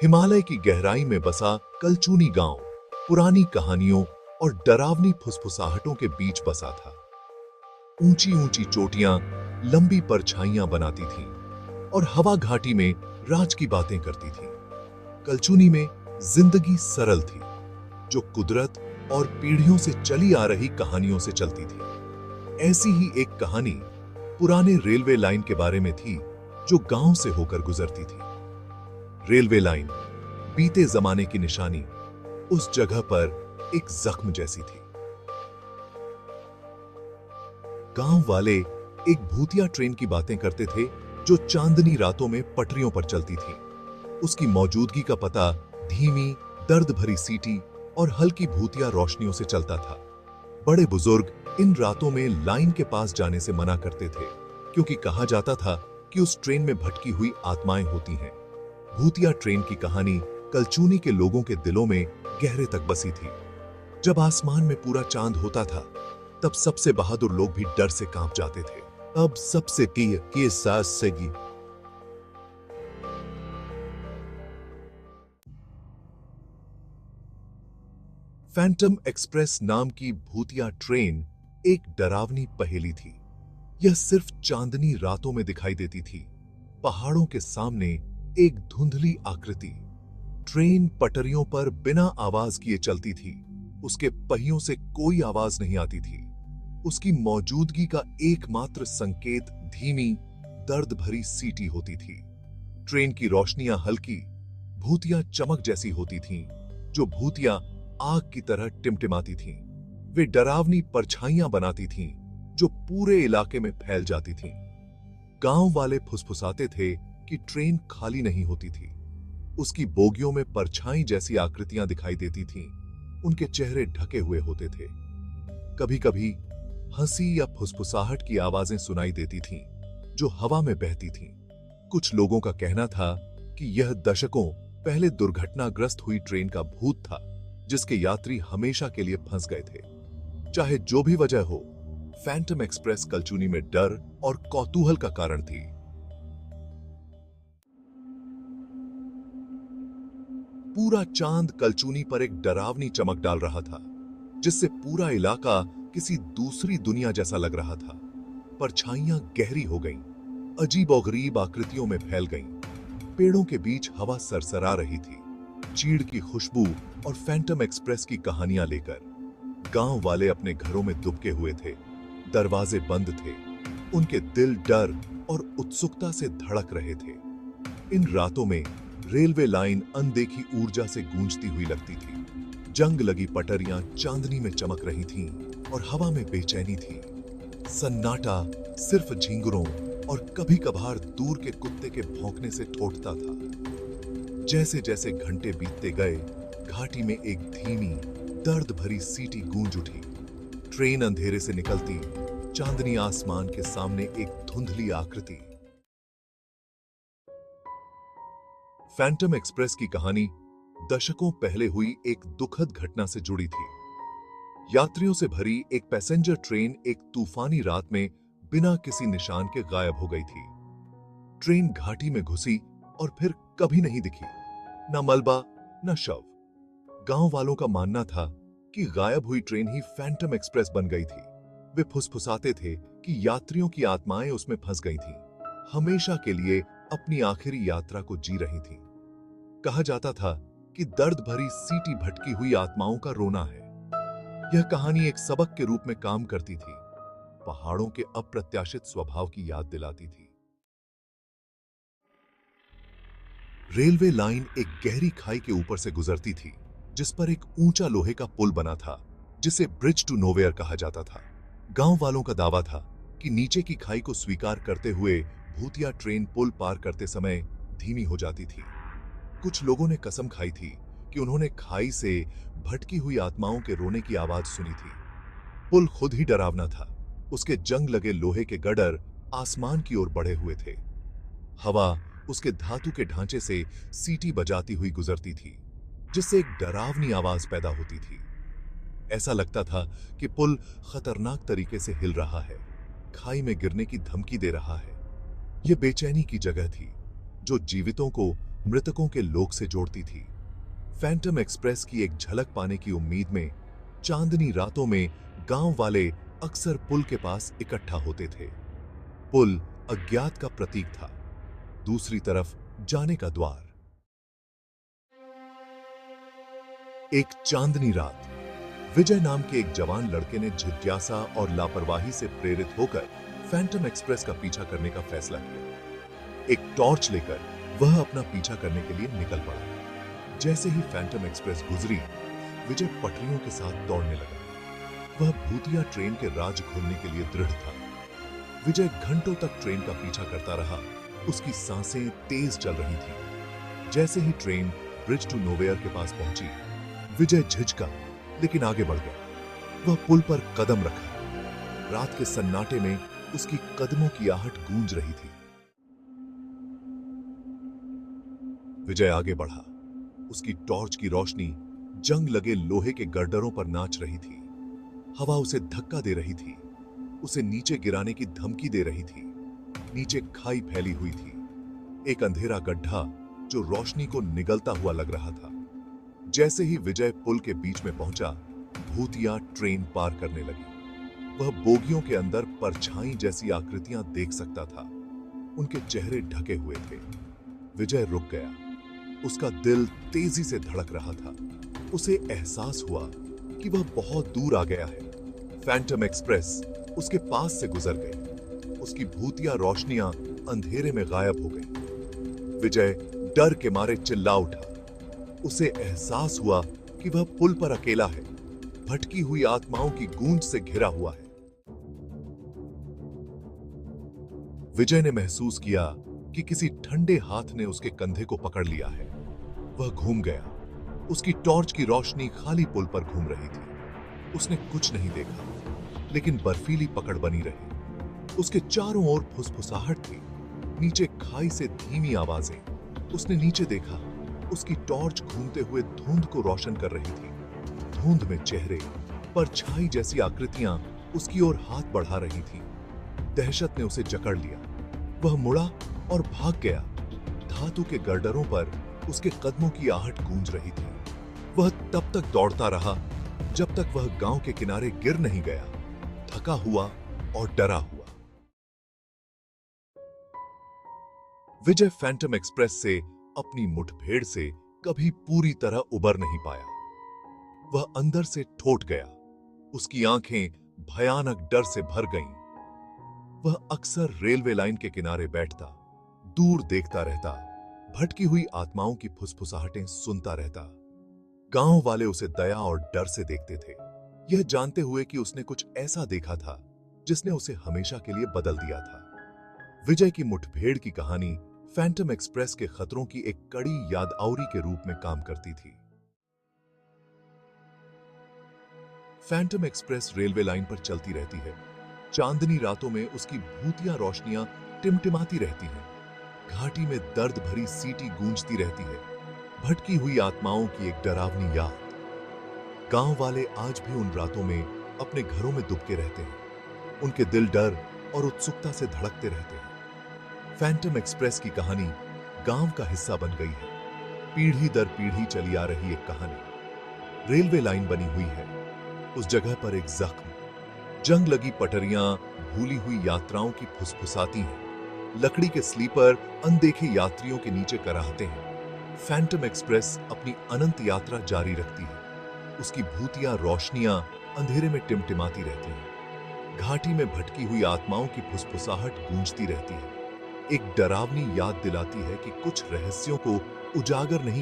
हिमालय की गहराई में बसा कलचूनी गांव पुरानी कहानियों और डरावनी फुसफुसाहटों के बीच बसा था। ऊंची ऊंची चोटियां लंबी परछाइयां बनाती थीं और हवा घाटी में राज की बातें करती थी। कलचूनी में जिंदगी सरल थी, जो कुदरत और पीढ़ियों से चली आ रही कहानियों से चलती थी। ऐसी ही एक कहानी पुराने रेलवे लाइन के बारे में थी, जो गांव से होकर गुजरती थी। रेलवे लाइन बीते जमाने की निशानी उस जगह पर एक जख्म जैसी थी। गांव वाले एक भूतिया ट्रेन की बातें करते थे, जो चांदनी रातों में पटरियों पर चलती थी। उसकी मौजूदगी का पता धीमी, दर्द भरी सीटी और हल्की भूतिया रोशनियों से चलता था। बड़े बुजुर्ग इन रातों में लाइन के पास जाने से मना करते थे, क्योंकि कहा जाता था कि उस ट्रेन में भटकी हुई आत्माएं होती हैं। भूतिया ट्रेन की कहानी कलचूनी के लोगों के दिलों में गहरे तक बसी थी। जब आसमान में पूरा चांद होता था, तब सबसे बहादुर लोग भी डर से कांप जाते थे। अब सबसे की सास सगी। फैंटम एक्सप्रेस नाम की भूतिया ट्रेन एक डरावनी पहेली थी। यह सिर्फ चांदनी रातों में दिखाई देती थी। पहाड़ों के सामने एक धुंधली आकृति। ट्रेन पटरियों पर बिना आवाज किए चलती थी। उसके पहियों से कोई आवाज नहीं आती थी। उसकी मौजूदगी का एकमात्र संकेत धीमी, दर्द भरी सीटी होती थी। ट्रेन की रोशनियां हल्की, भूतिया चमक जैसी होती थीं, जो भूतिया आग की तरह टिमटिमाती थीं। वे डरावनी परछाइयां बनाती थीं, जो पूरे इलाके में फैल जाती थीं। गांव वाले फुसफुसाते थे कि ट्रेन खाली नहीं होती थी। उसकी बोगियों में परछाई जैसी आकृतियां दिखाई देती थीं। उनके चेहरे ढके हुए होते थे। कभी-कभी हंसी या फुसफुसाहट की आवाजें सुनाई देती थीं, जो हवा में बहती थीं। कुछ लोगों का कहना था कि यह दशकों पहले दुर्घटनाग्रस्त हुई ट्रेन का भूत था, जिसके यात्री हमेशा के लिए फंस गए थे। चाहे जो भी वजह हो, फैंटम एक्सप्रेस कलचूनी में डर और कौतूहल का कारण थी। पूरा चांद कलचूनी पर एक डरावनी चमक डाल रहा था, जिससे पूरा इलाका किसी दूसरी दुनिया जैसा लग रहा था। परछाइयां गहरी हो गईं, अजीबोगरीब आकृतियों में फैल गईं। पेड़ों के बीच हवा सरसरा रही थी, चीड़ की खुशबू और फैंटम एक्सप्रेस की कहानियां लेकर। गांव वाले अपने घरों में दुबके हुए थे। दरवाजे बंद थे। उनके दिल डर और उत्सुकता से धड़क रहे थे। इन रातों में रेलवे लाइन अनदेखी ऊर्जा से गूंजती हुई लगती थी। जंग लगी पटरियां चांदनी में चमक रही थीं और हवा में बेचैनी थी। सन्नाटा सिर्फ झींगुरों और कभी-कभार दूर के कुत्ते के भौंकने से ठोठता था। जैसे जैसे घंटे बीतते गए, घाटी में एक धीमी, दर्द भरी सीटी गूंज उठी। ट्रेन अंधेरे से निकलती, चांदनी आसमान के सामने एक धुंधली आकृति। फैंटम एक्सप्रेस की कहानी दशकों पहले हुई एक दुखद घटना से जुड़ी थी। यात्रियों से भरी एक पैसेंजर ट्रेन एक तूफानी रात में बिना किसी निशान के गायब हो गई थी। ट्रेन घाटी में घुसी और फिर कभी नहीं दिखी। न मलबा, न शव। गांव वालों का मानना था कि गायब हुई ट्रेन ही फैंटम एक्सप्रेस बन गई थी। वे फुसफुसाते थे कि यात्रियों की आत्माएं उसमें फंस गई थीं, हमेशा के लिए अपनी आखिरी यात्रा को जी रही थीं। कहा जाता था कि दर्द भरी सीटी भटकी हुई आत्माओं का रोना है। यह कहानी एक सबक के रूप में काम करती थी, पहाड़ों के अप्रत्याशित स्वभाव की याद दिलाती थी। रेलवे लाइन एक गहरी खाई के ऊपर से गुजरती थी, जिस पर एक ऊंचा लोहे का पुल बना था, जिसे ब्रिज टू नोवेयर कहा जाता था। गांव वालों का दावा था कि नीचे की खाई को स्वीकार करते हुए भूतिया ट्रेन पुल पार करते समय धीमी हो जाती थी। कुछ लोगों ने कसम खाई थी कि उन्होंने खाई से भटकी हुई आत्माओं के रोने की आवाज सुनी थी। पुल खुद ही डरावना था। उसके जंग लगे लोहे के गडर आसमान की ओर बढ़े हुए थे। हवा उसके धातु के ढांचे से सीटी बजाती हुई गुजरती थी, जिससे एक डरावनी आवाज पैदा होती थी। ऐसा लगता था कि पुल खतरनाक तरीके से हिल रहा है, खाई में गिरने की धमकी दे रहा है। यह बेचैनी की जगह थी, जो जीवितों को मृतकों के लोक से जोड़ती थी। फैंटम एक्सप्रेस की एक झलक पाने की उम्मीद में चांदनी रातों में गांव वाले अक्सर पुल के पास इकट्ठा होते थे। पुल अज्ञात का प्रतीक था, दूसरी तरफ जाने का द्वार। एक चांदनी रात विजय नाम के एक जवान लड़के ने जिज्ञासा और लापरवाही से प्रेरित होकर फैंटम एक्सप्रेस का पीछा करने का फैसला किया। एक टॉर्च लेकर वह अपना पीछा करने के लिए निकल पड़ा। जैसे ही फैंटम एक्सप्रेस गुजरी, विजय पटरियों के साथ दौड़ने लगा। वह भूतिया ट्रेन के राज खोलने के लिए दृढ़ था। विजय घंटों तक ट्रेन का पीछा करता रहा। उसकी सांसें तेज चल रही थी। जैसे ही ट्रेन ब्रिज टू नोवेयर के पास पहुंची, विजय झिझका लेकिन आगे बढ़ गया। वह पुल पर कदम रखा। रात के सन्नाटे में उसकी कदमों की आहट गूंज रही थी। विजय आगे बढ़ा। उसकी टॉर्च की रोशनी जंग लगे लोहे के गर्डरों पर नाच रही थी। हवा उसे धक्का दे रही थी, उसे नीचे गिराने की धमकी दे रही थी। नीचे खाई फैली हुई थी, एक अंधेरा गड्ढा जो रोशनी को निगलता हुआ लग रहा था। जैसे ही विजय पुल के बीच में पहुंचा, भूतिया ट्रेन पार करने लगी। वह बोगियों के अंदर परछाई जैसी आकृतियां देख सकता था। उनके चेहरे ढके हुए थे। विजय रुक गया। उसका दिल तेजी से धड़क रहा था। उसे एहसास हुआ कि वह बहुत दूर आ गया है। फैंटम एक्सप्रेस उसके पास से गुजर गई। उसकी भूतिया रोशनियां अंधेरे में गायब हो गई। विजय डर के मारे चिल्ला उठा। उसे एहसास हुआ कि वह पुल पर अकेला है, भटकी हुई आत्माओं की गूंज से घिरा हुआ है। विजय ने महसूस किया कि किसी ठंडे हाथ ने उसके कंधे को पकड़ लिया है। वह घूम गया। उसकी टॉर्च की रोशनी खाली पुल पर घूम रही थी। उसने कुछ नहीं देखा, लेकिन बर्फीली पकड़ बनी रही। उसके चारों ओर फुसफुसाहट थी, नीचे खाई से धीमी आवाजें। उसने नीचे देखा। उसकी टॉर्च घूमते हुए धुंध को रोशन कर रही थी। धुंध में चेहरे, परछाई जैसी आकृतियां उसकी ओर हाथ बढ़ा रही थी। दहशत ने उसे जकड़ लिया। वह मुड़ा और भाग गया। धातु के गर्डरों पर उसके कदमों की आहट गूंज रही थी। वह तब तक दौड़ता रहा जब तक वह गांव के किनारे गिर नहीं गया, थका हुआ और डरा हुआ। विजय फैंटम एक्सप्रेस से अपनी मुठभेड़ से कभी पूरी तरह उबर नहीं पाया। वह अंदर से ठोठ गया। उसकी आंखें भयानक डर से भर गईं। वह अक्सर रेलवे लाइन के किनारे बैठता, दूर देखता रहता, भटकी हुई आत्माओं की फुसफुसाहटें सुनता रहता। गांव वाले उसे दया और डर से देखते थे, यह जानते हुए कि उसने कुछ ऐसा देखा था जिसने उसे हमेशा के लिए बदल दिया था। विजय की मुठभेड़ की कहानी फैंटम एक्सप्रेस के खतरों की एक कड़ी यादआवरी के रूप में काम करती थी। फैंटम एक्सप्रेस रेलवे लाइन पर चलती रहती है। चांदनी रातों में उसकी भूतिया रोशनियां टिमटिमाती रहती हैं। घाटी में दर्द भरी सीटी गूंजती रहती है। भटकी हुई आत्माओं की एक डरावनी याद। गांव वाले आज भी उन रातों में अपने घरों में दुबके रहते हैं। उनके दिल डर और उत्सुकता से धड़कते रहते हैं। फैंटम एक्सप्रेस की कहानी गांव का हिस्सा बन गई है। पीढ़ी दर पीढ़ी चली आ रही एक कहानी। रेलवे लाइन बनी हुई है। उस जगह पर एक जख्म, जंग लगी पटरियां भूली हुई यात्राओं की फुसफुसाती हैं। लकड़ी के स्लीपर अनदेखे यात्रियों के नीचे कराहते हैं। फैंटम एक्सप्रेस अपनी अनंत यात्रा जारी रखती है। उसकी भूतिया रोशनियां अंधेरे में टिमटिमाती रहती हैं। घाटी में भटकी हुई आत्माओं की फुसफुसाहट गूंजती रहती है। एक डरावनी याद दिलाती है कि कुछ रहस्यों को उजागर नहीं